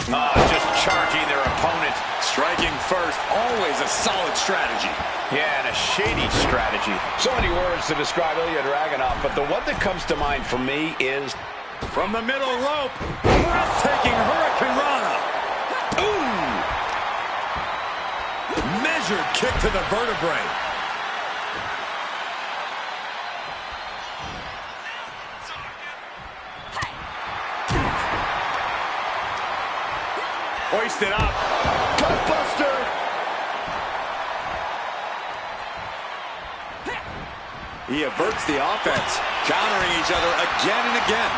Just charging their opponent. Striking first, always a solid strategy. Yeah, and a shady strategy. So many words to describe Ilya Dragunov, but the one that comes to mind for me is... From the middle rope, breathtaking Hurricane Rana. Ooh! Measured kick to the vertebrae. Hoisted up. Gutbuster. He averts the offense, countering each other again and again.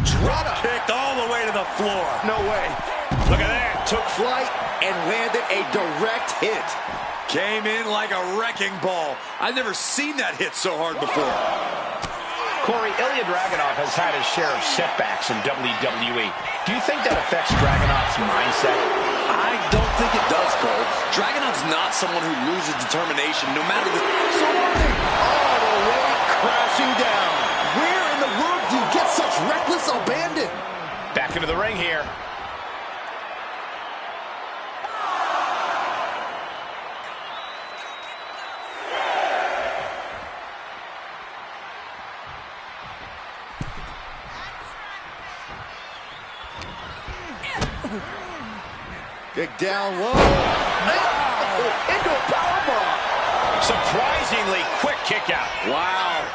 Drop kicked all the way to the floor. No way. Look at that. Took flight and landed a direct hit. Came in like a wrecking ball. I've never seen that hit so hard before. Corey, Ilya Dragunov has had his share of setbacks in WWE. Do you think that affects Dragunov's mindset? I don't think it does, Cole. Dragunov's not someone who loses determination no matter the... Soaring all the way crashing down. Where in the world do you get such reckless abandon? Back into the ring here. Kick down low. Into a powerbomb. Surprisingly quick kick out. Wow.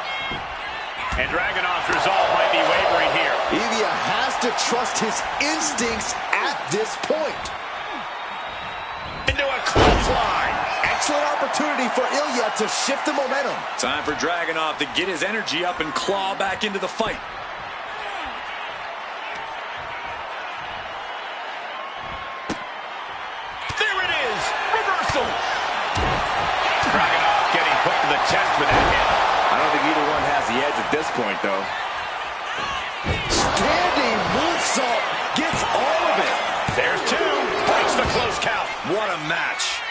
And Dragunov's resolve might be wavering here. Ilya has to trust his instincts at this point. Into a clothesline. Excellent opportunity for Ilya to shift the momentum. Time for Dragunov to get his energy up and claw back into the fight. Dragunov getting put to the chest with that hit. I don't think either one has the edge at this point, though. Standing moonsault gets all of it. There's two. Breaks the close count. What a match.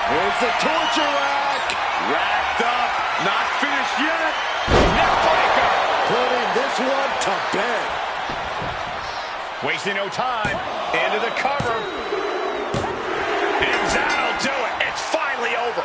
Here's the torture rack. Racked up. Not finished yet. Neckbreaker. Putting this one to bed. Wasting no time. Into the cover. And that'll do it. It's finally over.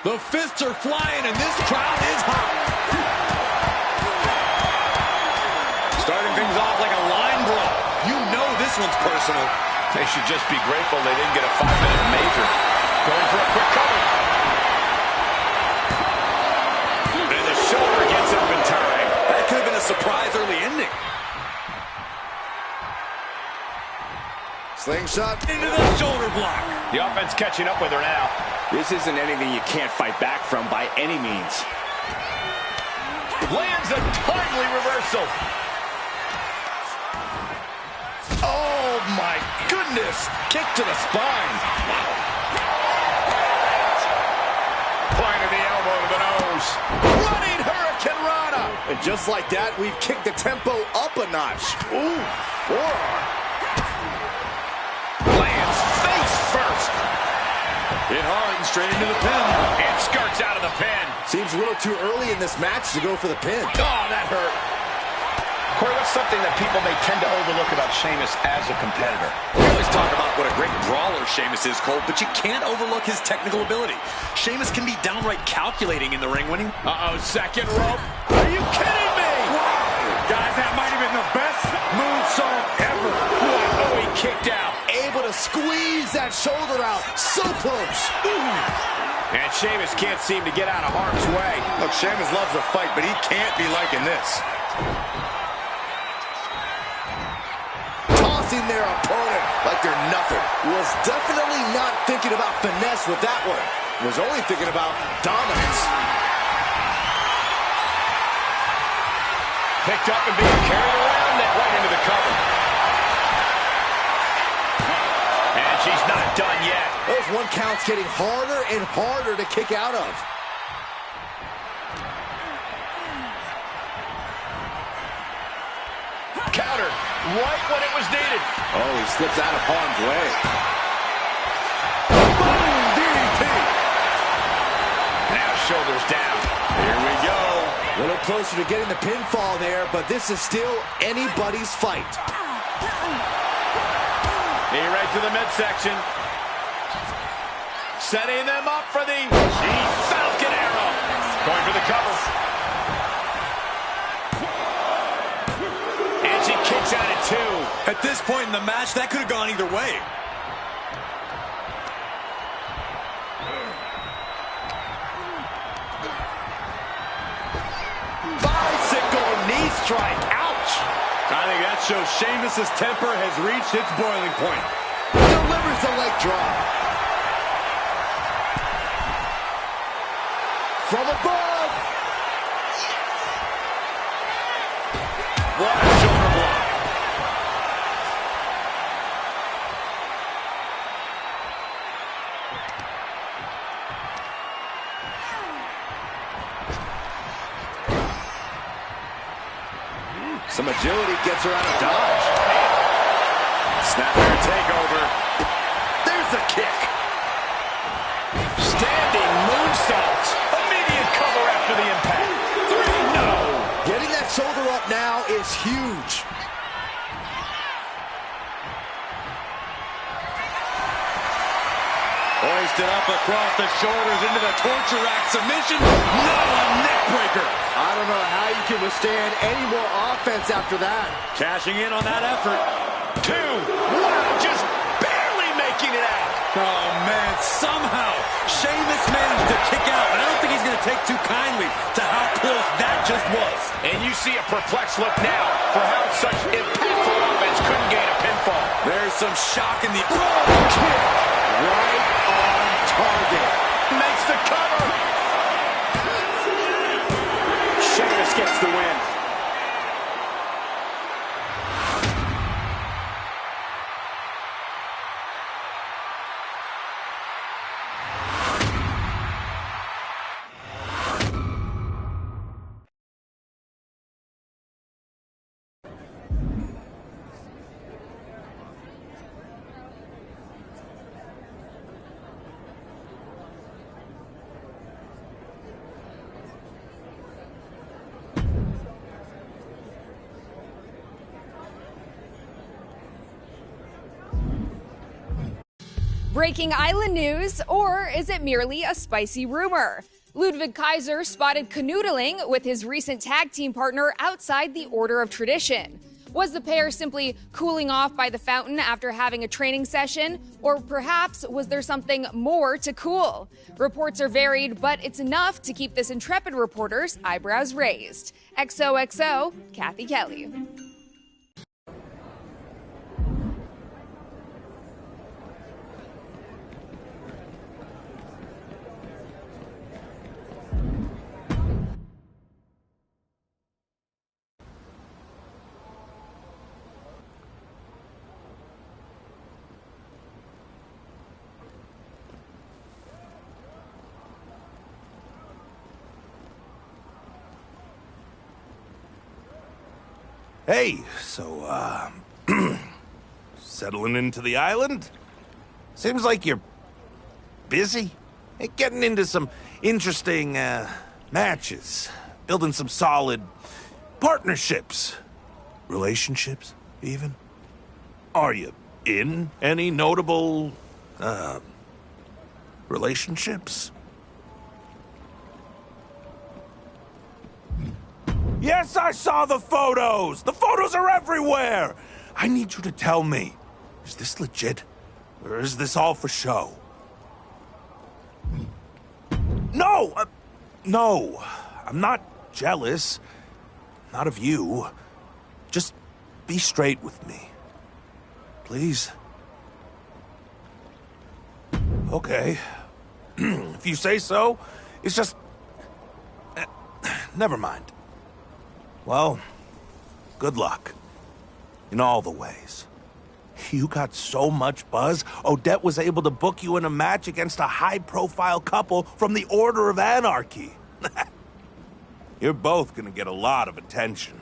The fists are flying, and this crowd is hot. Starting things off like a line brawl. You know this one's personal. They should just be grateful they didn't get a 5-minute major. Going for a quick cover. And the shoulder gets up in time. That could have been a surprise early ending. Slingshot into the shoulder block. The offense catching up with her now. This isn't anything you can't fight back from by any means. Lands a timely reversal. Oh, my goodness. Kick to the spine. Point of the elbow to the nose. Running Hurricane Rana. And just like that, we've kicked the tempo up a notch. Ooh, forearm. Lands face first. Hit hard and straight into the pin. And skirts out of the pin. Seems a little too early in this match to go for the pin. Oh, that hurt. Corey, what's something that people may tend to overlook about Sheamus as a competitor? We always talk about what a great brawler Sheamus is, Cole, but you can't overlook his technical ability. Sheamus can be downright calculating in the ring when he... Uh-oh, second rope. Are you kidding me? Wow. Guys, that might have been the best moonsault ever. Oh, he kicked out. Able to squeeze that shoulder out. So close. And Sheamus can't seem to get out of harm's way. Look, Sheamus loves a fight, but he can't be liking this. Tossing their opponent like they're nothing. Was definitely not thinking about finesse with that one. Was only thinking about dominance. Picked up and being carried around that right into the cover. And she's not done yet. Those one counts getting harder and harder to kick out of. Counter right when it was needed. Oh, he slips out of harm's way. Boom, DDT. Now shoulders down. Here we go. A little closer to getting the pinfall there, but this is still anybody's fight. Knee right to the midsection. Setting them up for the Falcon Arrow. Going for the cover. And she kicks out at 2. At this point in the match, that could have gone either way. Bicycle knee strike. Ouch. I think that shows Sheamus' temper has reached its boiling point. Delivers the leg drop. From above. What a shoulder block. Some agility gets her out of dodge. Snapmare takeover. There's the kick. Standing moonsault. Immediate cover after the impact. 3, no. Getting that shoulder up now is huge. Hoisted up across the shoulders into the torture rack submission. No, a neck breaker. I don't know how you can withstand any more offense after that. Cashing in on that effort. 2. Wow, just barely making it out. Oh, man, somehow Sheamus managed to kick out, and I don't think he's going to take too kindly to how close that just was. And you see a perplexed look now for how such impactful offense couldn't gain a pinfall. There's some shock in the... Kick right on target. Makes the cover. Sheamus gets the win. Breaking Island news, or is it merely a spicy rumor? Ludwig Kaiser spotted canoodling with his recent tag team partner outside the Order of Tradition. Was the pair simply cooling off by the fountain after having a training session? Or perhaps was there something more to cool? Reports are varied, but it's enough to keep this intrepid reporter's eyebrows raised. XOXO, Kathy Kelly. Hey, so, settling into the island? Seems like you're busy. Hey, getting into some interesting matches. Building some solid partnerships. Relationships, even. Are you in any notable, relationships? Yes, I saw the photos! The photos are everywhere! I need you to tell me, is this legit? Or is this all for show? No! No! I'm not jealous. Not of you. Just be straight with me. Please? Okay. If you say so, it's just... never mind. Well, good luck. In all the ways. You got so much buzz, Odette was able to book you in a match against a high-profile couple from the Order of Anarchy. You're both gonna get a lot of attention.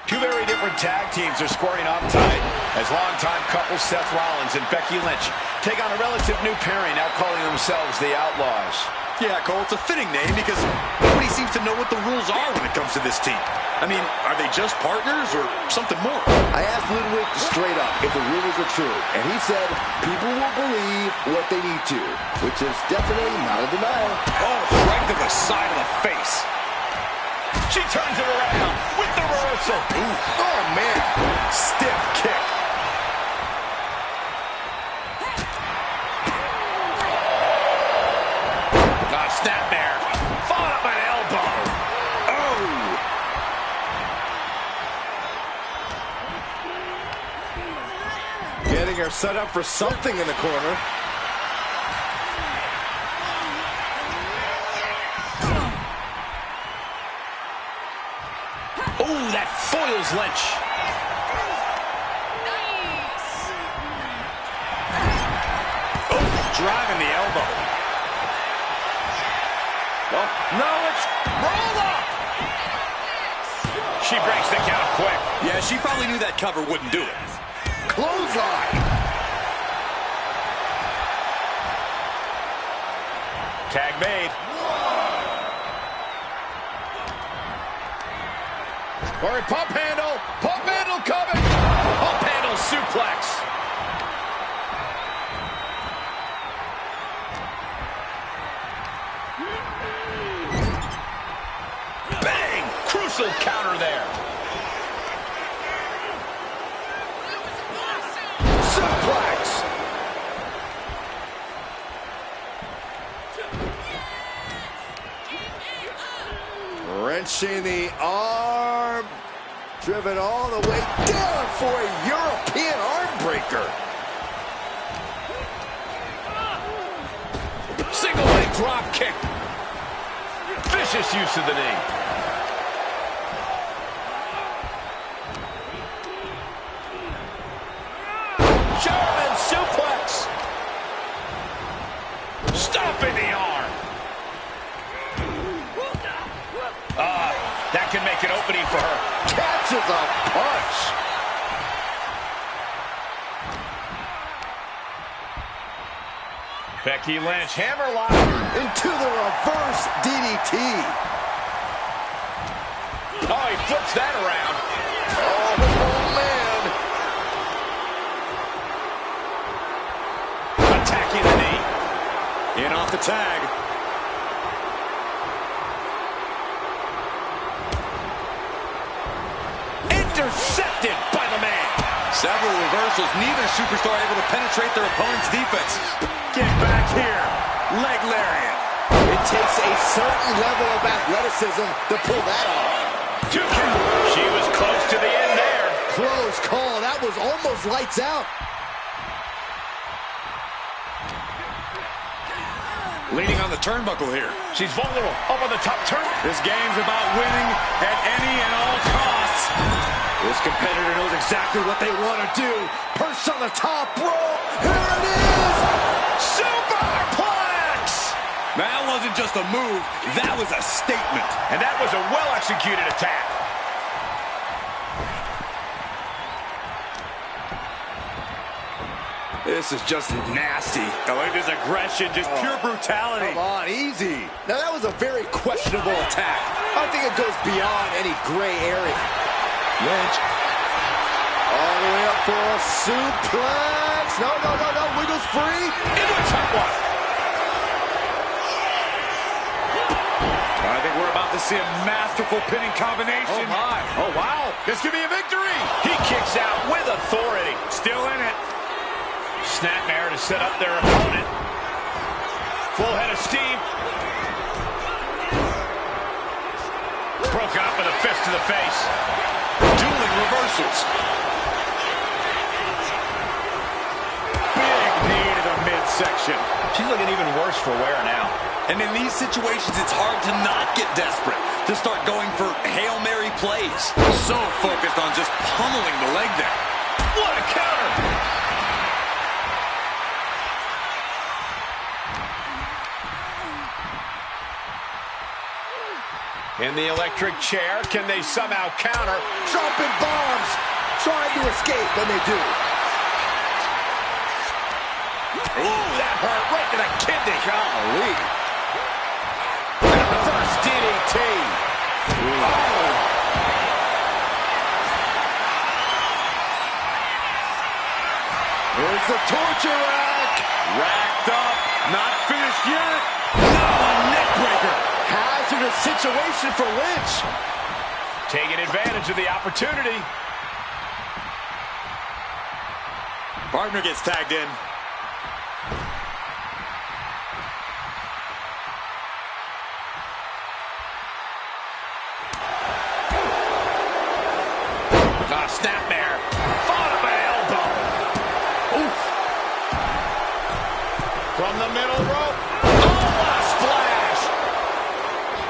Two very different tag teams are squaring off tonight as longtime couple Seth Rollins and Becky Lynch take on a relative new pairing now calling themselves the Outlaws. Yeah, Cole, it's a fitting name because nobody seems to know what the rules are when it comes to this team. I mean, are they just partners or something more? I asked Ludwig straight up if the rumors are true, and he said people will believe what they need to, which is definitely not a denial. Oh, right to the side of the face. She turns it around with the reversal. Ooh. Oh, man. Stiff kick. Snap there. Followed up by an elbow. Oh. Getting her set up for something in the corner. Oh, that foils Lynch. Oh, driving the elbow. Oh, no, it's roll up. She breaks the count quick. Yeah, she probably knew that cover wouldn't do it. Clothesline. Tag made. Or a pump handle. Pump handle coming. Pump handle suplex. Bang! Crucial counter there. Suplex. Wrenching the arm. Driven all the way down for a European arm breaker. Single leg drop kick. Vicious use of the knee. German suplex. Stomping the arm. That can make an opening for her. Catches a punch. Becky Lynch, hammerlock. Into the reverse DDT. Oh, he flips that around. Oh, man. Attacking the knee. In off the tag. Intercepted by the man. Several reversals, neither superstar able to penetrate their opponent's defense. Get back here. Leg lariat. It takes a certain level of athleticism to pull that off. 2 count. She was close to the end there. Close call. That was almost lights out. Leaning on the turnbuckle here. She's vulnerable. Up on the top turn. This game's about winning at any and all costs. This competitor knows exactly what they want to do. Perched on the top rope. Here it is. Superplex. That wasn't just a move. That was a statement. And that was a well-executed attack. This is just nasty. I like this aggression, just pure brutality. Come on, easy. Now, that was a very questionable attack. I think it goes beyond any gray area. Lynch. All the way up for a suplex. No. Wiggles free. Into a top one. I think we're about to see a masterful pinning combination. Oh, my. Oh, wow. This could be a victory. He kicks out with authority. Still in it. Snapmare to set up their opponent. Full head of steam. Broken up with a fist to the face. Dueling reversals. Big knee to the midsection. She's looking even worse for wear now. And in these situations, it's hard to not get desperate, to start going for Hail Mary plays. So focused on just pummeling the leg there. What a counter! In the electric chair, can they somehow counter? Dropping bombs. Trying to escape, and they do. Ooh, that hurt right to the kidney. Golly. And a reverse DDT. Oh. Here's the torture rack. Racked up, not finished yet. Now a neck breaker. Hazardous situation for Lynch. Taking advantage of the opportunity. Partner gets tagged in. Snapmare. Fought up an elbow. Oof. From the middle rope. Oh, what a splash.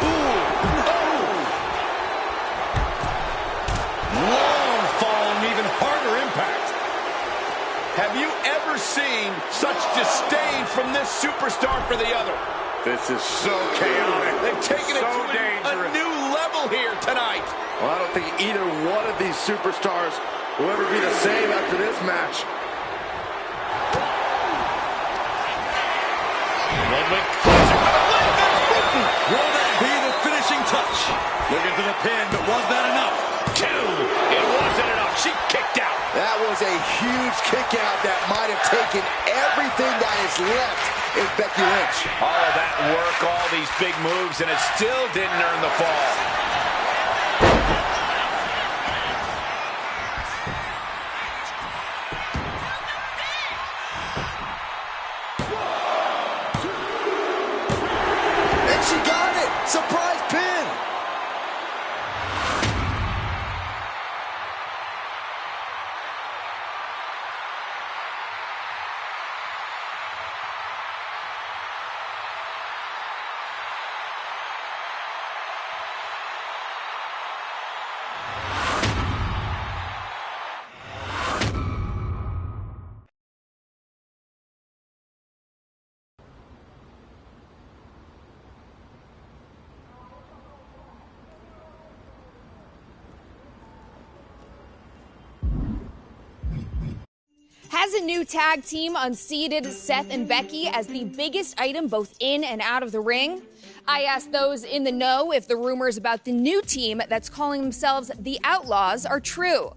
Ooh. Oh. Long fall and even harder impact. Have you ever seen such disdain from this superstar for the other? This is so chaotic. They've taken it to a new level here tonight. Well, I don't think either one of these superstars will ever be the same after this match. Will that be the finishing touch? Looking for the pin, but was that enough? Two. It wasn't enough. She kicked out. That was a huge kick out that might have taken everything that is left in Becky Lynch. All of that work, all these big moves, and it still didn't earn the fall. And she got it! Surprise pin! Has a new tag team unseated Seth and Becky as the biggest item both in and out of the ring? I asked those in the know if the rumors about the new team that's calling themselves the Outlaws are true.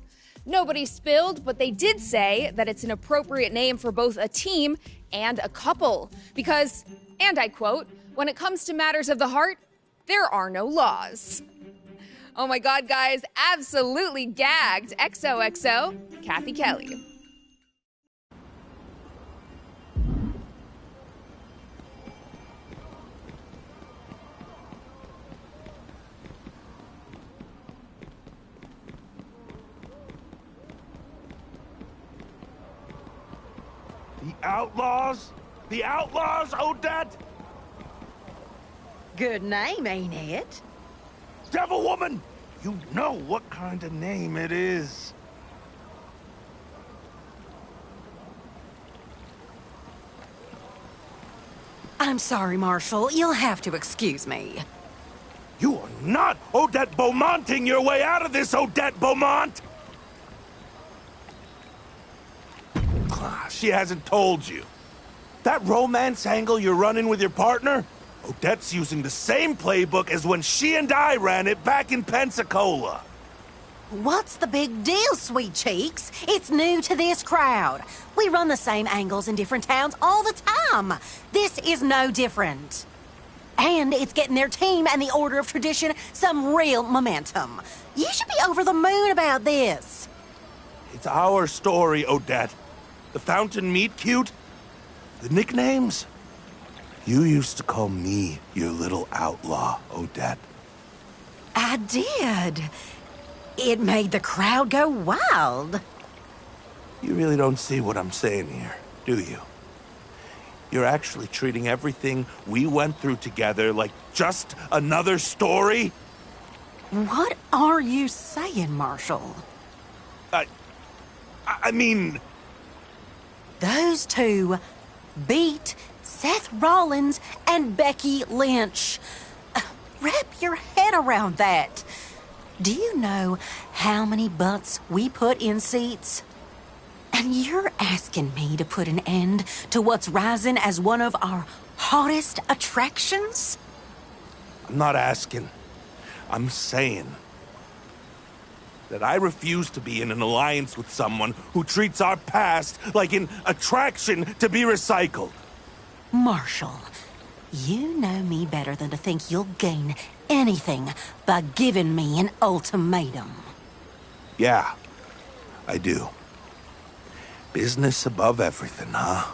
Nobody spilled, but they did say that it's an appropriate name for both a team and a couple. Because, and I quote, when it comes to matters of the heart, there are no laws. Oh my God, guys, absolutely gagged. XOXO, Kathy Kelly. The Outlaws? The Outlaws, Odette? Good name, ain't it? Devil woman! You know what kind of name it is. I'm sorry, Marshall. You'll have to excuse me. You are not Odette Beaumonting your way out of this, Odette Beaumont! She hasn't told you. That romance angle you're running with your partner? Odette's using the same playbook as when she and I ran it back in Pensacola. What's the big deal, sweet cheeks? It's new to this crowd. We run the same angles in different towns all the time. This is no different. And it's getting their team and the Order of Tradition some real momentum. You should be over the moon about this. It's our story, Odette. The fountain meet cute? The nicknames? You used to call me your little outlaw, Odette. I did. It made the crowd go wild. You really don't see what I'm saying here, do you? You're actually treating everything we went through together like just another story? What are you saying, Marshall? I mean... Those two beat Seth Rollins and Becky Lynch. Wrap your head around that. Do you know how many butts we put in seats? And you're asking me to put an end to what's rising as one of our hottest attractions? I'm not asking. I'm saying that I refuse to be in an alliance with someone who treats our past like an attraction to be recycled. Marshall, you know me better than to think you'll gain anything by giving me an ultimatum. Yeah, I do. Business above everything, huh?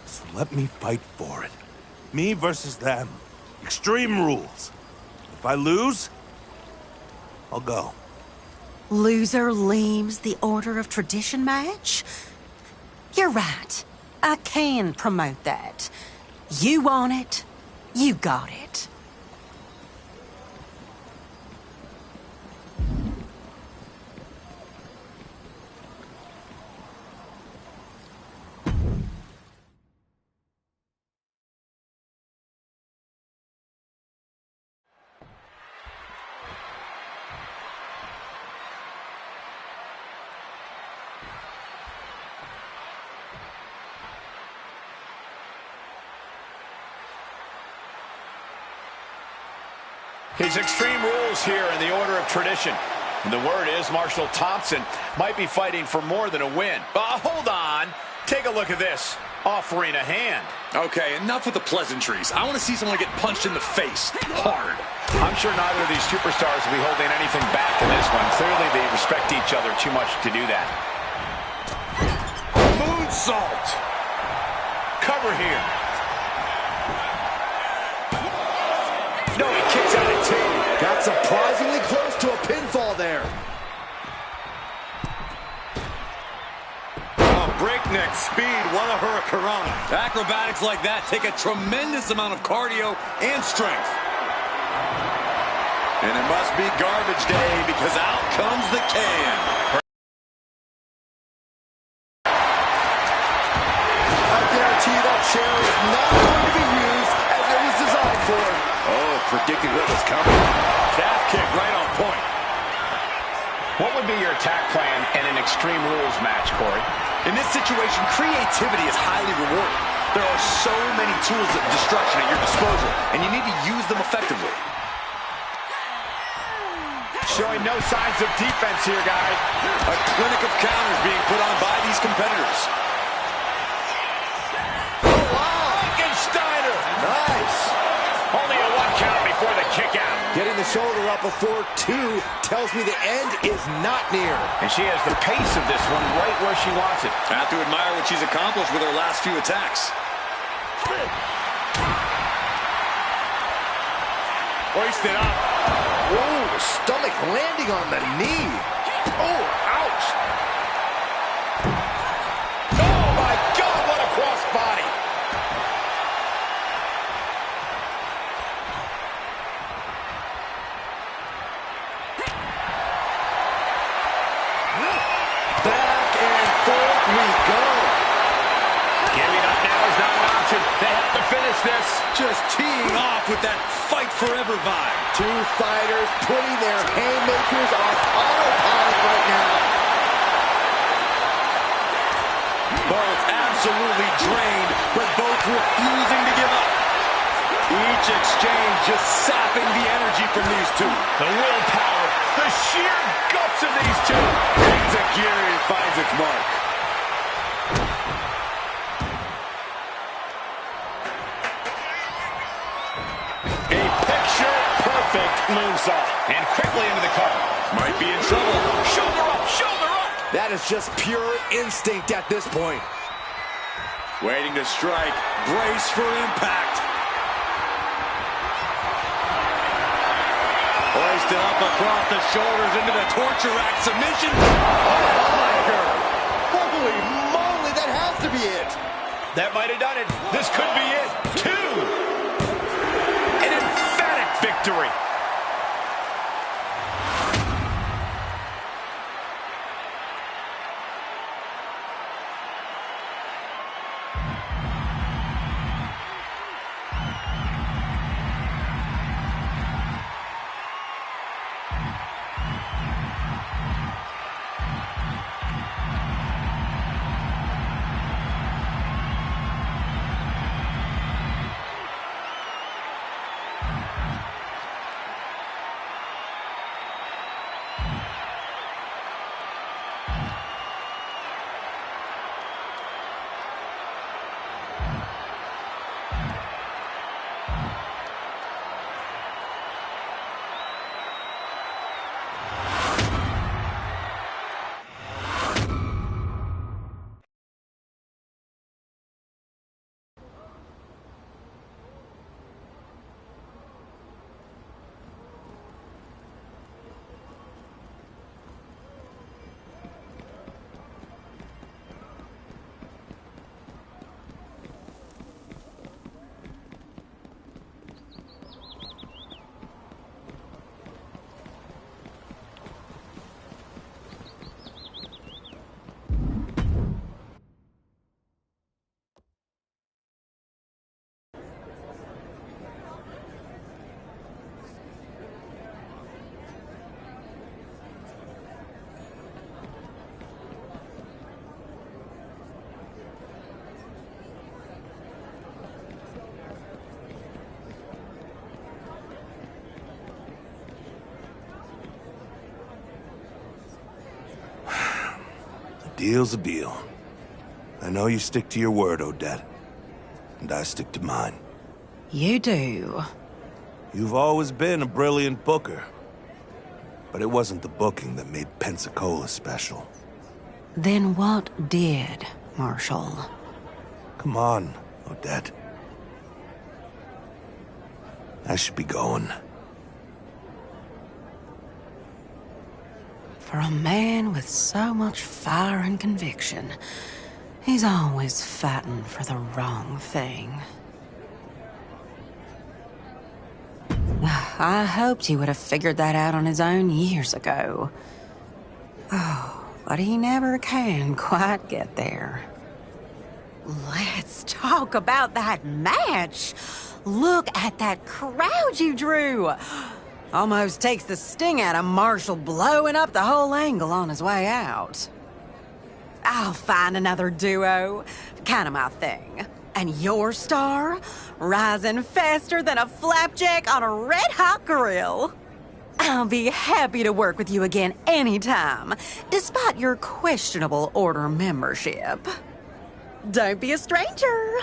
So let me fight for it. Me versus them. Extreme rules. If I lose, I'll go. Loser leaves the Order of Tradition match? You're right. I can promote that. You want it, you got it. His Extreme Rules here in the Order of Tradition. And the word is Marshall Thompson might be fighting for more than a win. Hold on. Take a look at this. Offering a hand. Okay, enough with the pleasantries. I want to see someone get punched in the face. Hard. I'm sure neither of these superstars will be holding anything back in this one. Clearly, they respect each other too much to do that. Moonsault. Cover here. No, he kicks out at two. Got surprisingly close to a pinfall there. Breakneck speed, what a hurricanrana. Acrobatics like that take a tremendous amount of cardio and strength. And it must be garbage day because out comes the can. I guarantee that chair is not going to be used as it was designed for. Oh, predicted what was coming. Calf kick right on point. What would be your attack plan in an Extreme Rules match, Corey? In this situation, creativity is highly rewarded. There are so many tools of destruction at your disposal, and you need to use them effectively. Showing no signs of defense here, guys. A clinic of counters being put on by these competitors. Steiner. Nice. Only a one count before the kick out. Getting the shoulder up before two tells me the end is not near. And she has the pace of this one right where she wants it. I have to admire what she's accomplished with her last few attacks. Hoisted up. Oh, stomach landing on the knee. Oh, ouch. Oh, my God, what a crossbody. this. Just teeing off with that fight forever vibe. Two fighters putting their haymakers on autopilot right now. Both absolutely drained, but both refusing to give up. Each exchange just sapping the energy from these two. The willpower, the sheer guts of these two. Enziguri finds its mark. A picture-perfect moonsault. And quickly into the cover. Might be in trouble. Shoulder up, shoulder up. That is just pure instinct at this point. Waiting to strike. Brace for impact. Hoisted up across the shoulders into the torture rack submission. Holy moly, that has to be it. That might have done it. This could be it. 2. An emphatic victory. Deal's a deal. I know you stick to your word, Odette. And I stick to mine. You do. You've always been a brilliant booker. But it wasn't the booking that made Pensacola special. Then what did, Marshall? Come on, Odette. I should be going. For a man with so much fire and conviction, he's always fighting for the wrong thing. I hoped he would have figured that out on his own years ago. Oh, but he never can quite get there. Let's talk about that match. Look at that crowd you drew. Almost takes the sting out of Marshall blowing up the whole angle on his way out. I'll find another duo. Kind of my thing. And your star? Rising faster than a flapjack on a red-hot grill. I'll be happy to work with you again anytime, despite your questionable order membership. Don't be a stranger.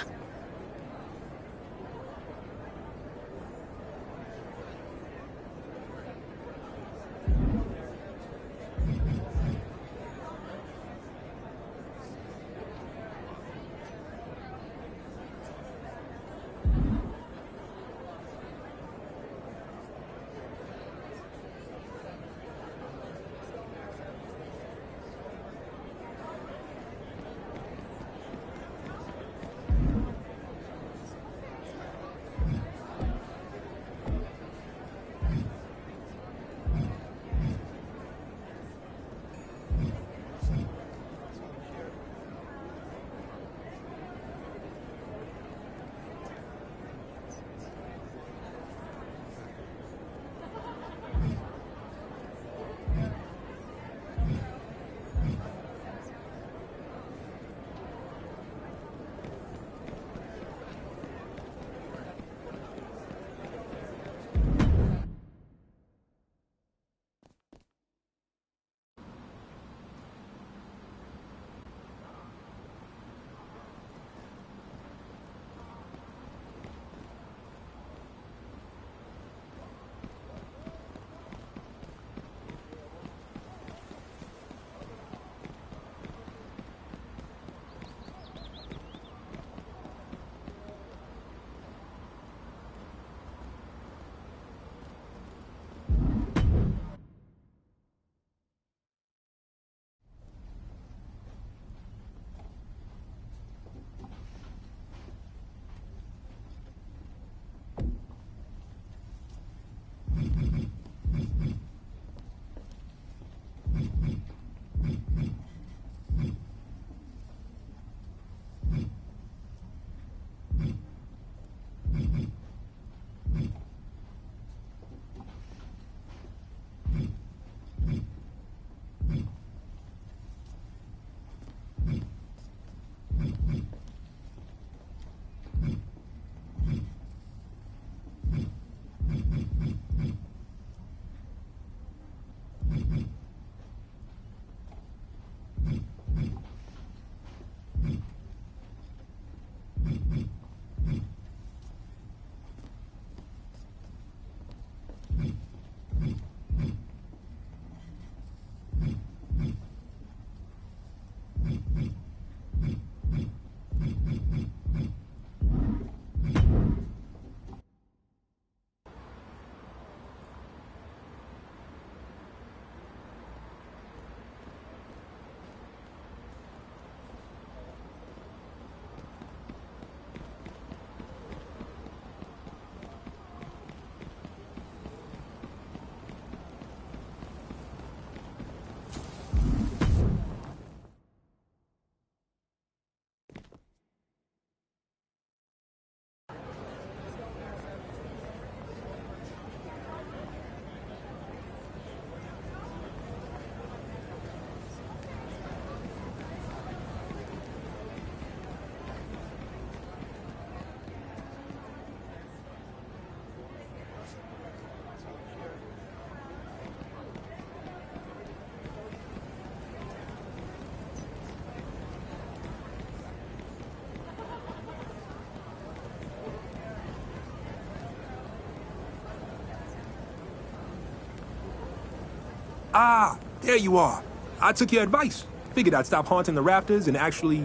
Ah, there you are. I took your advice. Figured I'd stop haunting the rafters and actually,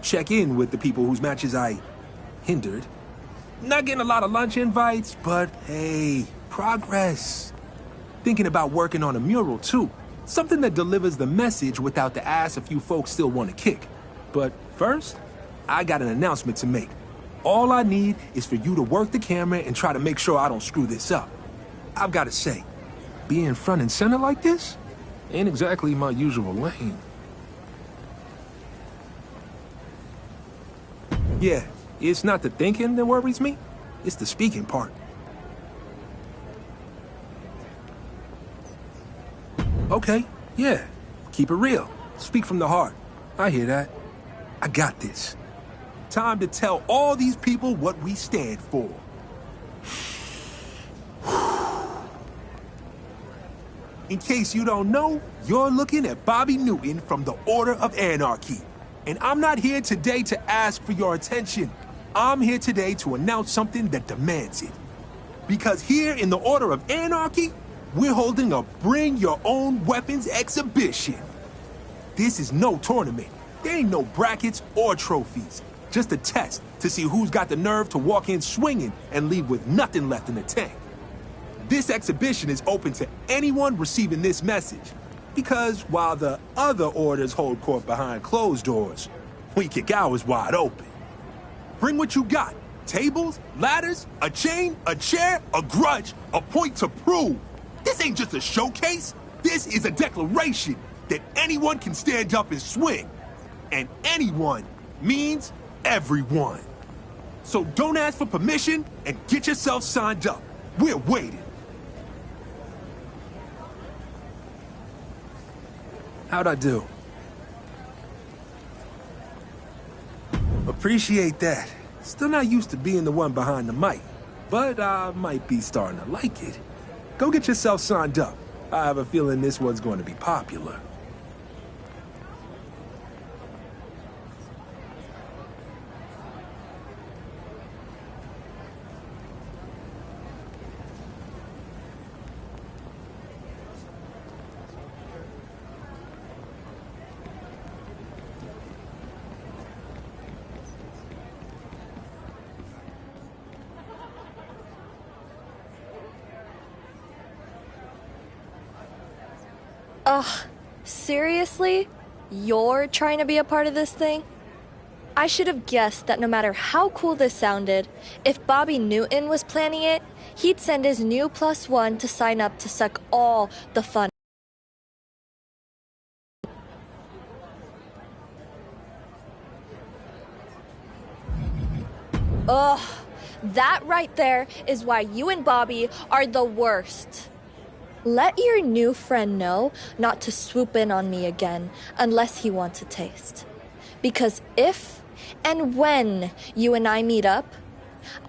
check in with the people whose matches I hindered. Not getting a lot of lunch invites, but hey, progress. Thinking about working on a mural, too. Something that delivers the message without the ass a few folks still want to kick. But first, I got an announcement to make. All I need is for you to work the camera and try to make sure I don't screw this up. I've got to say, being front and center like this ain't exactly my usual lane. Yeah, it's not the thinking that worries me, it's the speaking part. Okay, yeah, keep it real. Speak from the heart. I hear that. I got this. Time to tell all these people what we stand for. In case you don't know, you're looking at Bobby Newton from the Order of Anarchy. And I'm not here today to ask for your attention. I'm here today to announce something that demands it. Because here in the Order of Anarchy, we're holding a Bring Your Own Weapons exhibition. This is no tournament. There ain't no brackets or trophies. Just a test to see who's got the nerve to walk in swinging and leave with nothing left in the tank. This exhibition is open to anyone receiving this message. Because while the other orders hold court behind closed doors, we kick ours wide open. Bring what you got. Tables, ladders, a chain, a chair, a grudge, a point to prove. This ain't just a showcase. This is a declaration that anyone can stand up and swing. And anyone means everyone. So don't ask for permission and get yourself signed up. We're waiting. How'd I do? Appreciate that. Still not used to being the one behind the mic, but I might be starting to like it. Go get yourself signed up. I have a feeling this one's going to be popular. Ugh, seriously? You're trying to be a part of this thing? I should have guessed that no matter how cool this sounded, if Bobby Newton was planning it, he'd send his new +1 to sign up to suck all the fun. Ugh, that right there is why you and Bobby are the worst. Let your new friend know not to swoop in on me again unless he wants a taste. Because if and when you and I meet up,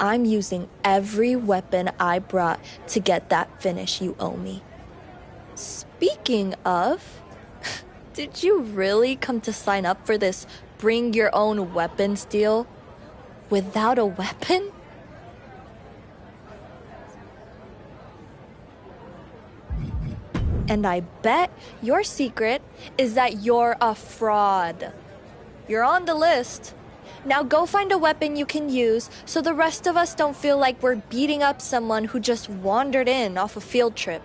I'm using every weapon I brought to get that finish you owe me. Speaking of, did you really come to sign up for this bring your own weapons deal without a weapon? And I bet your secret is that you're a fraud. You're on the list. Now go find a weapon you can use so the rest of us don't feel like we're beating up someone who just wandered in off a field trip.